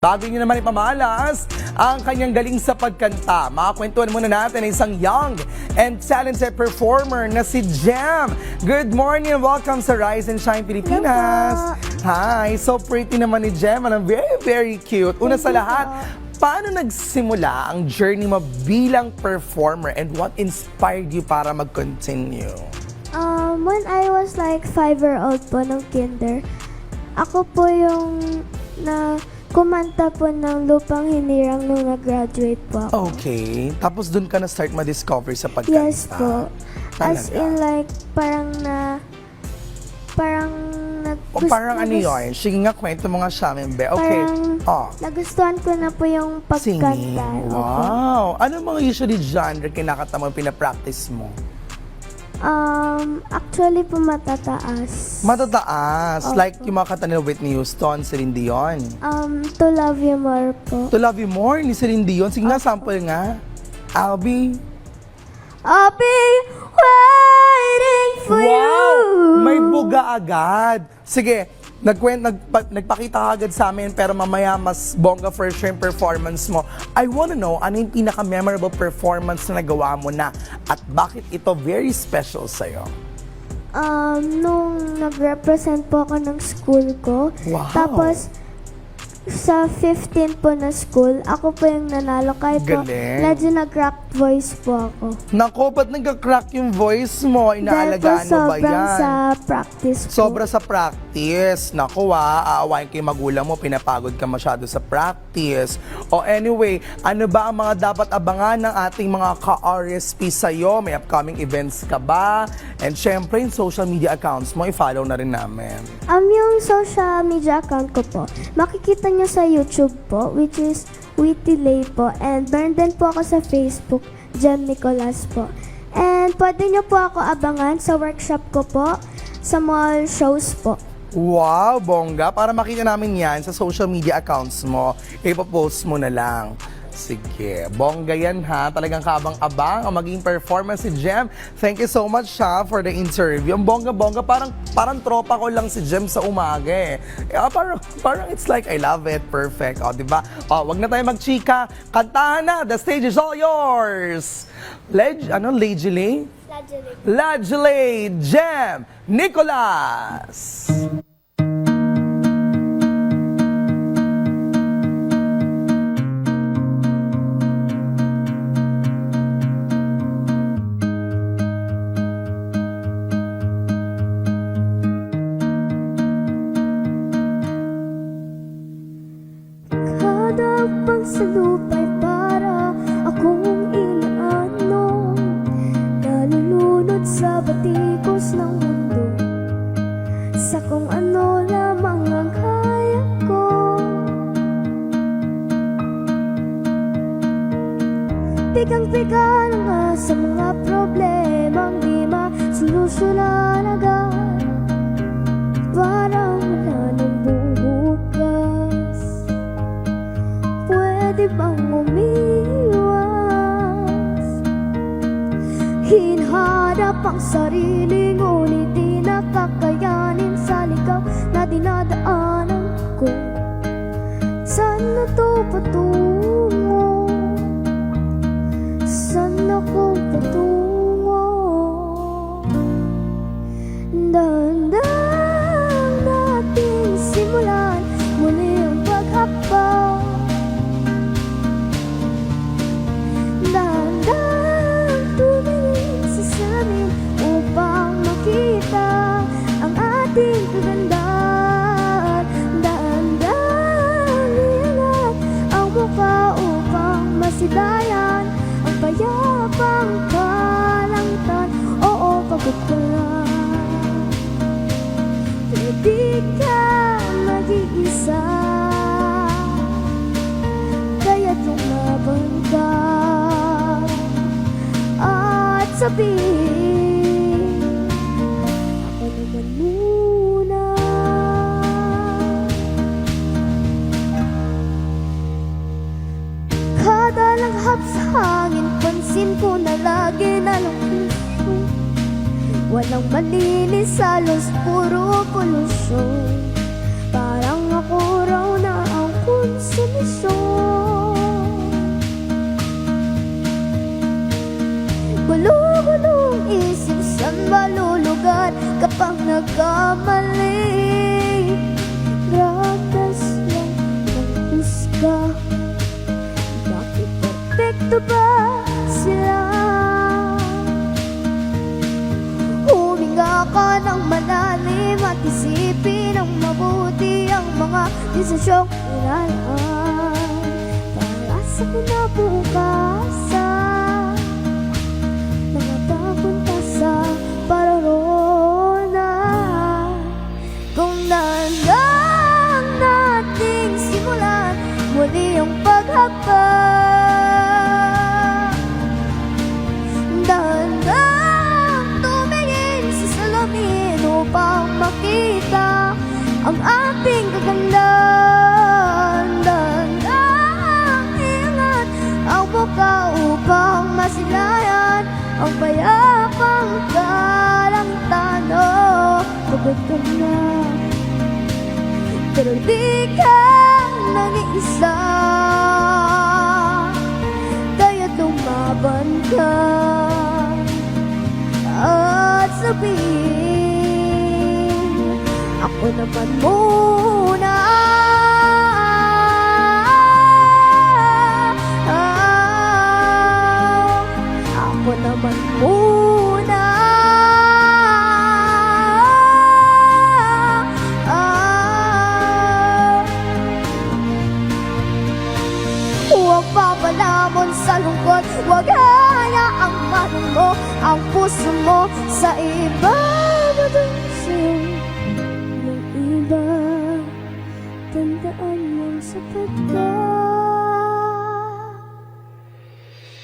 Bago nyo naman ipamalas ang kanyang galing sa pagkanta, makakwentuhan muna natin ang isang young and talented performer na si Jem. Good morning and welcome sa Rise and Shine Pilipinas. Hi, so pretty naman ni Jem and very cute. Una sa lahat, paano nagsimula ang journey mo bilang performer and what inspired you para mag-continue? When I was like 5-year-old po ng kinder, ako po yung kumanta po ng Lupang Hinirang nung nag-graduate po ako. Okay, tapos dun ka na-start ma-discover sa pagkanta? Yes po. As in like, parang parang ano yun? Sige nga, kwento mo nga siya, Membe. Okay. Nagustuhan ko na po yung pagkanta. Singing. Wow. Ano mga usually genre kinakanta mo, pinapractice mo? Actually po matataas. Matataas. Opo. Like yung mga kanta ni Whitney Houston, Celine Dion. To Love You More po. To Love You More ni Celine Dion. Sige nga, sample nga. I'll be waiting for you. May buga agad. Sige, nagpakita ka agad sa amin pero mamaya mas bongga for sure yung performance mo. I wanna know, ano yung pinaka-memorable performance na nagawa mo na at bakit ito very special sa'yo? Nung nag-represent po ako ng school ko. Wow. Tapos, sa 15 po na school, ako po yung nanalo. Kahit po, Galing. medyo nag-cracked voice po ako. Nako, ba't nagka-crack yung voice mo? Inaalagaan mo ba sobrang yan? sa practice po. Sobra sa practice. Naku aawain ko yung magulang mo, pinapagod ka masyado sa practice. O anyway, ano ba ang mga dapat abangan ng ating mga ka-RSP sa'yo? May upcoming events ka ba? And syempre, yung social media accounts mo, i-follow na rin namin. Yung social media account ko po, makikita nyo sa YouTube po, which is Witty Lay po. And meron din po ako sa Facebook, Jem Nicolas po. And pwede nyo po ako abangan sa workshop ko po, sa mall shows po. Wow, bongga. Para makita namin yan sa social media accounts mo, ipopost mo na lang. Sige, bongga yan ha. Talagang kabang-abang ang maging performance si Jem. Thank you so much ha for the interview. Ang bongga-bongga, parang tropa ko lang si Jem sa umaga eh. Parang it's like I love it. Perfect. O, diba? O, wag na tayo magchika. Kantahan na. The stage is all yours. Lejile? Lajile, Jem Nicolas. Kada pagsalupay para akong inaano, nalulunod sa batikos ng mundo, sa kung ano lamang ang kaya ko. Pigang-piga na nga sa mga problemang di masolusyonan agad, parang wala nang bubukas. Pwede bang umiwas? Hinhanap ang sarili, ngunit di nakakayanin sa ligaw na dinadaanan ko. Saan na to patungo? Saan ako patungo? Dahan-dahan nating simulan muli ang paghakbang. Dahan-dahan tumingin sa salamin upang makita ang ating kagandahan. Dahan-dahan iangat ang mukha upang masidayan ang payapang kalangitan. Oo, pagod ka lang. Pwede ka mag-iisa, kaya't lumaban ka at sabihin, ako naman muna. Kada langhap sa hangin, pansin ko na lagi na lang puso. Walang malinis, halos puro polusyon. Parang ako raw na ang konsumidor. malulugan kapag nagkamali. Gratas lang ang husga, bakit perfecto ba sila? Huminga ka ng malalim at isipin ng mabuti ang mga desisyong ilalaan para sa kinabukasan, mga papunta sa paroroonan. Kung nandang nating simulan muli ang paghakbang, dahan-dahang tumingin sa salamin upang makita ang ating kagandahan. Dahan-dahang ingat ang muka upang masilayan ang payapang kalangitan. Oh, pagod ka na, pero di ka nag-iisa, kaya lumaban ka at sabihin, ako naman muna. Ako naman muna. Huwag papalamon sa lungkot, huwag hayaang manong mo ang puso mo sa iba. Sa'yo ng iba, tandaan mong sapat ka.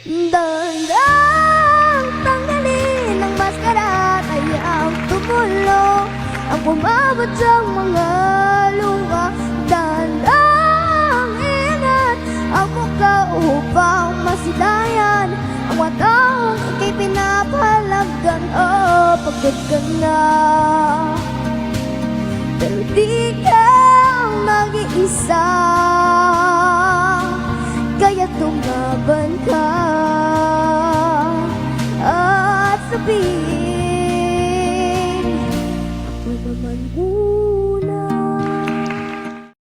Dahan-dahang tanggalin ang maskara, hayaang tumulong ang bumabot siyang mga luha. Dahan-dahang ingat ang muka upang masilayan ang mga taong ika'y pinapahalagan. Oh, pagod ka na, pero di ka mag-iisa, kaya tumaban ka at sabihin,